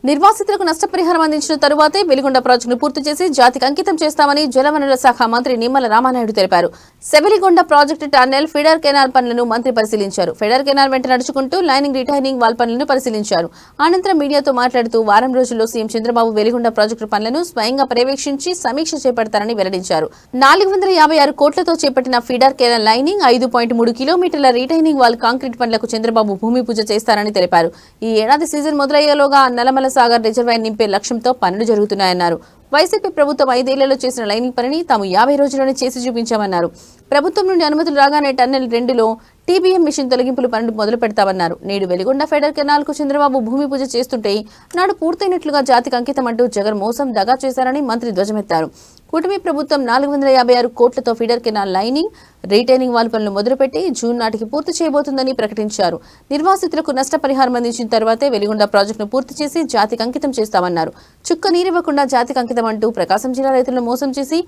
నిర్వాసితులకు నష్టపరిహారం అందించిన తరువాతే వెలిగొండ ప్రాజెక్టును పూర్తి చేసి జాతికి అంకితం చేస్తామని జలవనరుల శాఖ మంత్రి నిమ్మల రామానాయుడు తెలిపారు. సెవిలిగొండ ప్రాజెక్టు టన్నెల్ ఫీడర్ కెనాల్ పనులను మంత్రి పరిశీలించారు. ఫీడర్ కెనాల్ వెంట నడుచుకుంటూ లైనింగ్ రిటైనింగ్ వాల్ పనులను పరిశీలించారు. అనంతరం మీడియాతో మాట్లాడుతూ వారం రోజుల్లో సీఎం చంద్రబాబు వెలిగొండ ప్రాజెక్టు పనులను స్వయంగా పర్యవేక్షించి సమీక్ష చేపడతారని వెల్లడించారు. 456 కోట్లతో చేపట్టిన ఫీడర్ కెనాల్ లైనింగ్, 5.3 కిలోమీటర్ల రిటైనింగ్ వాల్ కాంక్రీట్ పనులకు చంద్రబాబు భూమి పూజ చేస్తారని తెలిపారు. ఈ ఏడాది సీజన్ మొదలయ్యేలోగా నల్లమల సాగర్ రిజర్వాయర్ నింపే లక్ష్యంతో పనులు జరుగుతున్నాయన్నారు. వైసీపీ ప్రభుత్వం 5 ఏళ్లలో చేసిన లైనింగ్ పనిని తాము 50 రోజుల్లోనే చేసి చూపించామన్నారు. ప్రభుత్వం నుండి అనుమతులు రాగానే టన్నెల్ 2లో టీబీఎం మిషన్ తొలగింపులు పనులు మొదలు పెడతామన్నారు. నేడు వెలిగొండ ఫెడర్ కెనాల్ కు చంద్రబాబు భూమి పూజ చేస్తుంటే నాడు పూర్తయినట్లుగా జాతికి అంకితం అంటూ జగన్ మోసం దగా చేశారని మంత్రి ధ్వజమెత్తారు. కూటమి ప్రభుత్వం 456 కోట్లతో feeder canal lining, retaining wall పనులు మొదలుపెట్టి జూన్ నాటికి పూర్తి చేయబోతుందని ప్రకటించారు. నిర్వాసితులకు నష్టపరిహారం అందించిన తర్వాతే వెలిగొండ ప్రాజెక్టును పూర్తి చేసి జాతికి అంకితం చేస్తామన్నారు. చుక్క నీరివ్వకుండా జాతికి అంకితం అంటూ ప్రకాశం జిల్లా రైతులను మోసం చేసి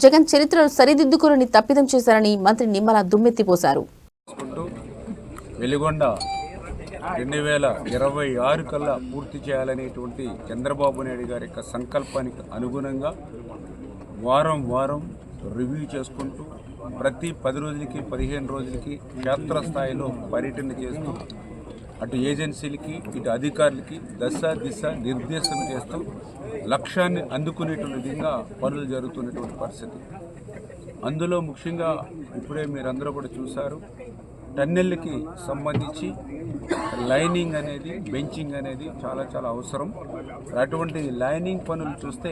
జగన్ చరిత్రను సరిదిద్దుకోరని తప్పిదం చేశారని మంత్రి నిమ్మల దుమ్మెత్తిపోశారు. వెలిగొండ 2026 కల్లా పూర్తి చేయాలనేటువంటి చంద్రబాబు నాయుడు గారి యొక్క సంకల్పానికి అనుగుణంగా వారం వారం రివ్యూ చేసుకుంటూ ప్రతి 10 రోజులకి 15 రోజులకి క్షేత్రస్థాయిలో పర్యటన చేస్తూ అటు ఏజెన్సీలకి ఇటు అధికారులకి దశ దిశ నిర్దేశం చేస్తూ లక్ష్యాన్ని అందుకునేటువంటి విధంగా పనులు జరుగుతున్నటువంటి పరిస్థితి. అందులో ముఖ్యంగా ఇప్పుడే మీరందరూ కూడా చూశారు, టన్నెల్కి సంబంధించి లైనింగ్ అనేది, బెంచింగ్ అనేది చాలా చాలా అవసరం. అటువంటి లైనింగ్ పనులు చూస్తే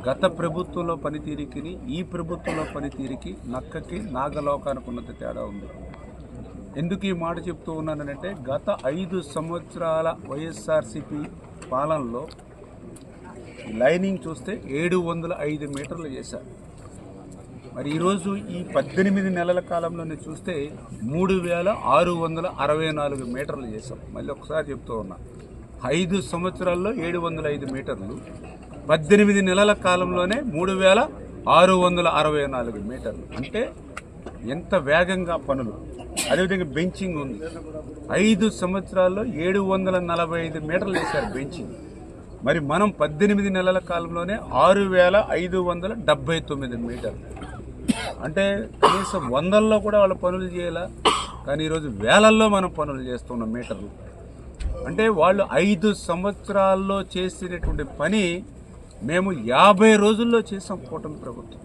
గత ప్రభుత్వంలో పనితీరుకి ఈ ప్రభుత్వంలో పనితీరుకి నక్కకి నాగలోకానికి ఉన్నంత తేడా ఉంది. ఎందుకు ఈ మాట చెప్తూ ఉన్నానంటే, గత 5 సంవత్సరాల వైఎస్ఆర్సీపీ పాలనలో లైనింగ్ చూస్తే 705 మీటర్లు చేశారు. మరి ఈరోజు ఈ 18 నెలల కాలంలోనే చూస్తే 3664 మీటర్లు చేశాం. మళ్ళీ ఒకసారి చెప్తూ ఉన్నా, 5 సంవత్సరాల్లో 705 మీటర్లు, 18 నెలల కాలంలోనే 3664 మీటర్లు. అంటే ఎంత వేగంగా పనులు. అదేవిధంగా బెంచింగ్ ఉంది, 5 సంవత్సరాల్లో 745 మీటర్లు వేశారు బెంచింగ్. మరి మనం 18 నెలల కాలంలోనే 6579 మీటర్లు. అంటే కనీసం 100ల్లో కూడా వాళ్ళు పనులు చేయాల, కానీ ఈరోజు వేలల్లో మనం పనులు చేస్తున్నాం మీటర్లు. అంటే వాళ్ళు 5 సంవత్సరాల్లో చేసినటువంటి పని మేము 50 రోజుల్లో చేసాం కూటమి ప్రభుత్వం.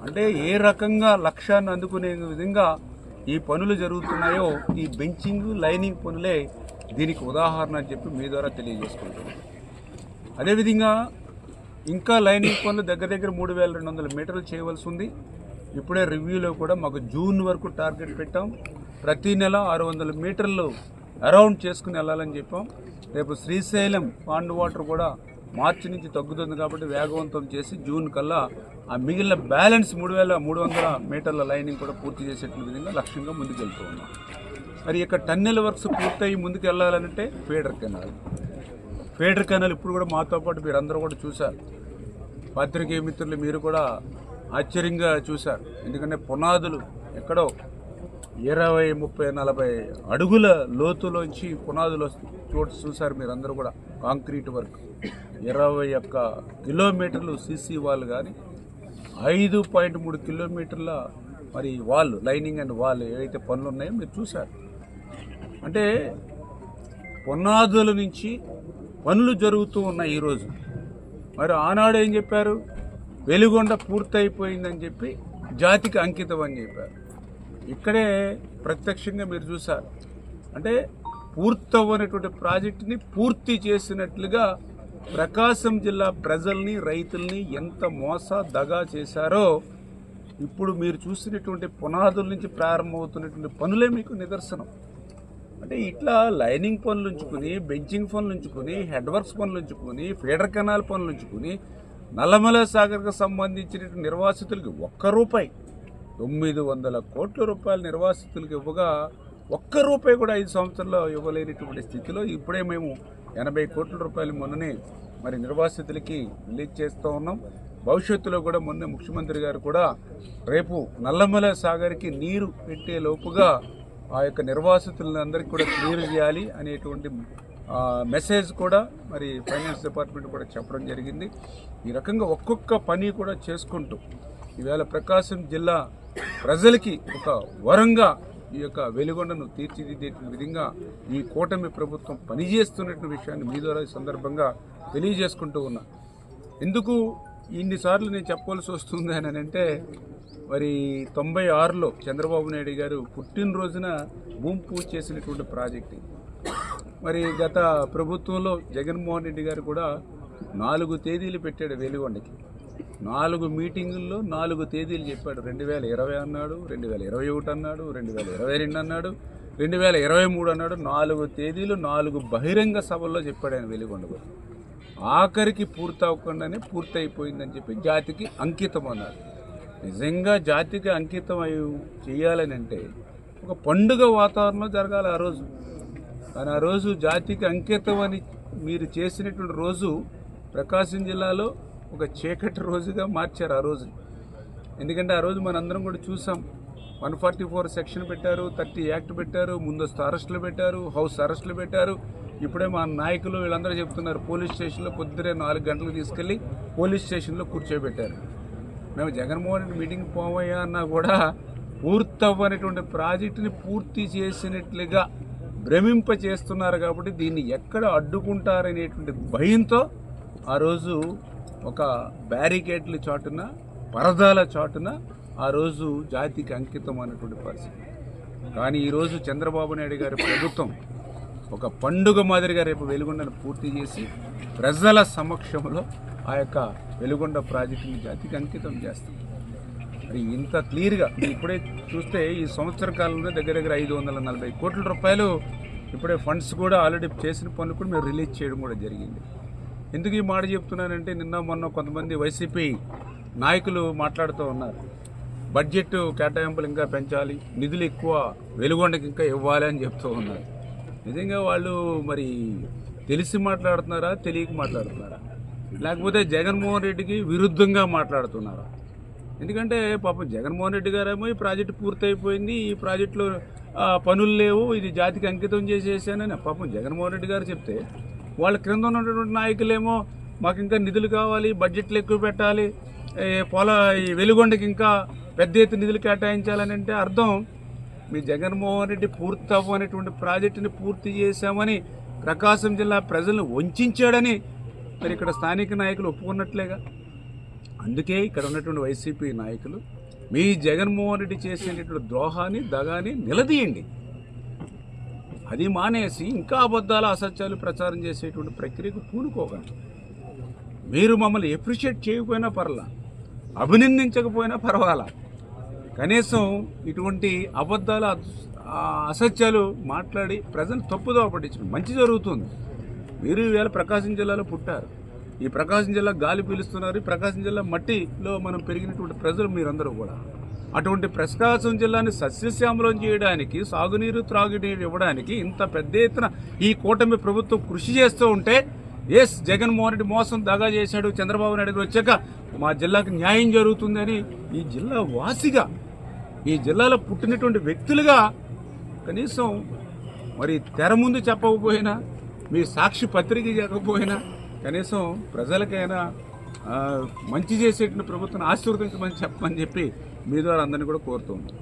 అంటే ఏ రకంగా లక్ష్యాన్ని అందుకునే విధంగా ఈ పనులు జరుగుతున్నాయో ఈ బెంచింగ్ లైనింగ్ పనులే దీనికి ఉదాహరణ అని చెప్పి మీ ద్వారా తెలియజేసుకుంటున్నాం. అదేవిధంగా ఇంకా లైనింగ్ పనులు దగ్గర 3200 మీటర్లు చేయవలసి ఉంది. ఇప్పుడే రివ్యూలో కూడా మాకు జూన్ వరకు టార్గెట్ పెట్టాం. ప్రతి నెల 600 మీటర్లు అరౌండ్ చేసుకుని వెళ్ళాలని చెప్పాం. రేపు శ్రీశైలం పాండ్ వాటర్ కూడా మార్చి నుంచి తగ్గుతుంది కాబట్టి వేగవంతం చేసి జూన్ కల్లా ఆ మిగిలిన బ్యాలెన్స్ 3300 మీటర్ల లైనింగ్ కూడా పూర్తి చేసేట విధంగా లక్ష్యంగా ముందుకెళ్తూ ఉన్నాం. మరి ఇక టన్నెల్ వర్క్స్ పూర్తయి ముందుకు వెళ్ళాలంటే ఫీడర్ కెనాల్ ఇప్పుడు కూడా మాతో పాటు మీరందరూ కూడా చూశారు. పాత్రికేయ మిత్రులు మీరు కూడా ఆశ్చర్యంగా చూశారు. ఎందుకంటే పునాదులు ఎక్కడో 20, 30, 40 అడుగుల లోతులోంచి పునాదులు చూశారు మీరందరూ కూడా. కాంక్రీట్ వర్క్ 21 కిలోమీటర్లు సీసీ వాల్ కానీ 5.3 కిలోమీటర్ల మరి వాల్, లైనింగ్ అండ్ వాల్ ఏవైతే పనులు ఉన్నాయో మీరు చూశారు. అంటే పునాదుల నుంచి పనులు జరుగుతూ ఉన్నాయి ఈరోజు. మరి ఆనాడు ఏం చెప్పారు, వెలిగొండ పూర్తయిపోయిందని చెప్పి జాతికి అంకితం అని చెప్పారు. ఇక్కడే ప్రత్యక్షంగా మీరు చూశారు. అంటే పూర్తవ్వనటువంటి ప్రాజెక్టుని పూర్తి చేసినట్లుగా ప్రకాశం జిల్లా ప్రజల్ని, రైతుల్ని ఎంత దగా చేశారో ఇప్పుడు మీరు చూసినటువంటి పునాదుల నుంచి ప్రారంభమవుతున్నటువంటి పనులే మీకు నిదర్శనం. అంటే ఇట్లా లైనింగ్ పనులు ఉంచుకుని, బెంచింగ్ పనులు ఉంచుకుని, హెడ్ వర్క్స్ పనులు ఉంచుకుని, ఫీడర్ కెనాల్ పనులు ఉంచుకుని, నల్లమల సాగర్కు సంబంధించిన నిర్వాసితులకి ₹1 900 కోట్ల రూపాయలు నిర్వాసితులకు ఇవ్వగా ₹1 కూడా 5 సంవత్సరాల్లో ఇవ్వలేనటువంటి స్థితిలో ఇప్పుడే మేము 80 కోట్ల రూపాయలు మొన్ననే మరి నిర్వాసితులకి రిలీజ్ చేస్తూ ఉన్నాం. భవిష్యత్తులో కూడా మొన్న ముఖ్యమంత్రి గారు కూడా రేపు నల్లమల సాగర్కి నీరు పెట్టే లోపుగా ఆ యొక్క నిర్వాసితులందరికీ కూడా క్లియర్ చేయాలి అనేటువంటి మెసేజ్ కూడా మరి ఫైనాన్స్ డిపార్ట్మెంట్ కూడా చెప్పడం జరిగింది. ఈ రకంగా ఒక్కొక్క పని కూడా చేసుకుంటూ ఈవేళ ప్రకాశం జిల్లా ప్రజలకి ఒక వరంగా ఈ యొక్క వెలుగొండను తీర్చిదిద్దే విధంగా ఈ కూటమి ప్రభుత్వం పనిచేస్తున్నటువంటి విషయాన్ని మీ ద్వారా ఈ సందర్భంగా తెలియజేసుకుంటూ ఉన్నా. ఎందుకు ఇన్నిసార్లు నేను చెప్పవలసి వస్తుంది అని అంటే మరి 96లో చంద్రబాబు నాయుడు గారు పుట్టినరోజున భూమి పూజ చేసినటువంటి ప్రాజెక్ట్. మరి గత ప్రభుత్వంలో జగన్మోహన్ రెడ్డి గారు కూడా 4 తేదీలు పెట్టాడు వెలుగొండకి. 4 మీటింగుల్లో 4 తేదీలు చెప్పాడు. 2020 అన్నాడు, 2021 అన్నాడు, 2022 అన్నాడు, 2023 అన్నాడు. 4 తేదీలు 4 బహిరంగ సభల్లో చెప్పాడు ఆయన వెలుగొండకు. ఆఖరికి పూర్తవకుండానే పూర్తయిపోయిందని చెప్పి జాతికి అంకితం అన్నారు. నిజంగా జాతికి అంకితం చేయాలని అంటే ఒక పండుగ వాతావరణంలో జరగాలి ఆ రోజు. కానీ ఆ రోజు జాతికి అంకితం అని మీరు చేసినటువంటి రోజు ప్రకాశం జిల్లాలో ఒక చీకటి రోజుగా మార్చారు ఆ రోజు. ఎందుకంటే ఆ రోజు మనందరం కూడా చూసాం. 144 సెక్షన్ పెట్టారు, 30 యాక్ట్ పెట్టారు, ముందస్తు అరెస్టులు పెట్టారు, హౌస్ అరెస్టులు పెట్టారు. ఇప్పుడే మా నాయకులు వీళ్ళందరూ చెప్తున్నారు పోలీస్ స్టేషన్లో పొద్దునే 4 గంటలకు తీసుకెళ్ళి పోలీస్ స్టేషన్లో కూర్చోబెట్టారు. మేము జగన్మోహన్ రెడ్డి మీటింగ్ పోవయ్యా అన్నా కూడా పూర్తవ్వనటువంటి ప్రాజెక్టుని పూర్తి చేసినట్లుగా భ్రమింప చేస్తున్నారు. కాబట్టి దీన్ని ఎక్కడ అడ్డుకుంటారనేటువంటి భయంతో ఆ రోజు ఒక బ్యారికేడ్ల చాటున, పరదాల చాటున ఆ రోజు జాతికి అంకితం అన్నటువంటి పరిస్థితి. కానీ ఈరోజు చంద్రబాబు నాయుడు గారి ప్రభుత్వం ఒక పండుగ మాదిరిగా రేపు వెలుగొండను పూర్తి చేసి ప్రజల సమక్షంలో ఆ యొక్క వెలుగొండ ప్రాజెక్టుని జాతికి అంకితం చేస్తాం. మరి ఇంత క్లియర్గా ఇప్పుడే చూస్తే ఈ సంవత్సర కాలంలో దగ్గర 540 కోట్ల రూపాయలు ఇప్పుడే ఫండ్స్ కూడా ఆల్రెడీ చేసిన పనులు కూడా మేము రిలీజ్ చేయడం కూడా జరిగింది. ఎందుకు ఈ మాట చెప్తున్నానంటే నిన్న మొన్న కొంతమంది వైసీపీ నాయకులు మాట్లాడుతూ ఉన్నారు. బడ్జెట్ కేటాయింపులు ఇంకా పెంచాలి, నిధులు ఎక్కువ వెలుగొండకి ఇంకా ఇవ్వాలి అని చెప్తూ ఉన్నారు. నిజంగా వాళ్ళు మరి తెలిసి మాట్లాడుతున్నారా, తెలియక మాట్లాడుతున్నారా, లేకపోతే జగన్మోహన్ రెడ్డికి విరుద్ధంగా మాట్లాడుతున్నారా? ఎందుకంటే పాపం జగన్మోహన్ రెడ్డి గారేమో ఈ ప్రాజెక్టు పూర్తయిపోయింది, ఈ ప్రాజెక్టులో పనులు లేవు, ఇది జాతికి అంకితం చేసేసానని పాపం జగన్మోహన్ రెడ్డి గారు చెప్తే, వాళ్ళ క్రింద ఉన్నటువంటి నాయకులేమో మాకు ఇంకా నిధులు కావాలి, బడ్జెట్లు ఎక్కువ పెట్టాలి, ఈ వెలుగొండకి ఇంకా పెద్ద ఎత్తున నిధులు కేటాయించాలని అంటే అర్థం మీ జగన్మోహన్ రెడ్డి పూర్తి అవ్వనటువంటి ప్రాజెక్టుని పూర్తి చేశామని ప్రకాశం జిల్లా ప్రజలను వంచాడని మరి ఇక్కడ స్థానిక నాయకులు ఒప్పుకున్నట్లేగా. అందుకే ఇక్కడ ఉన్నటువంటి వైసీపీ నాయకులు మీ జగన్మోహన్ రెడ్డి చేసేటటువంటి ద్రోహాన్ని, దగాని నిలదీయండి. అది మానేసి ఇంకా అబద్ధాలు, అసత్యాలు ప్రచారం చేసేటువంటి ప్రక్రియకు పూనుకోకండి. మీరు మమ్మల్ని ఎప్రిషియేట్ చేయకపోయినా పర్వాలా, అభినందించకపోయినా పర్వాలా, కనీసం ఇటువంటి అబద్ధాలు, అసత్యాలు మాట్లాడి ప్రజలు తప్పుదోవ పట్టించడం మంచి జరుగుతుంది. మీరు ఈవేళ ప్రకాశం జిల్లాలో పుట్టారు, ఈ ప్రకాశం జిల్లా గాలి పీలుస్తున్నారు, ఈ ప్రకాశం జిల్లా మట్టిలో మనం పెరిగినటువంటి ప్రజలు మీరందరూ కూడా. అటువంటి ప్రకాశం జిల్లాని సస్యశ్యామలం చేయడానికి, సాగునీరు, త్రాగునీరు ఇవ్వడానికి ఇంత పెద్ద ఎత్తున ఈ కూటమి ప్రభుత్వం కృషి చేస్తూ ఉంటే, జగన్మోహన్ రెడ్డి మోసం దగా చేశాడు, చంద్రబాబు నాయుడు వచ్చాక మా జిల్లాకు న్యాయం జరుగుతుందని ఈ జిల్లా వాసిగా, ఈ జిల్లాలో పుట్టినటువంటి వ్యక్తులుగా కనీసం మరి తెర ముందు చెప్పకపోయినా, మీ సాక్షి పత్రిక చెప్పకపోయినా కనీసం ప్రజలకైనా మంచి చేసేటువంటి ప్రభుత్వాన్ని ఆశీర్వదించమని చెప్పమని చెప్పి మీ ద్వారా అందరినీ కూడా కోరుతూ ఉన్నాను.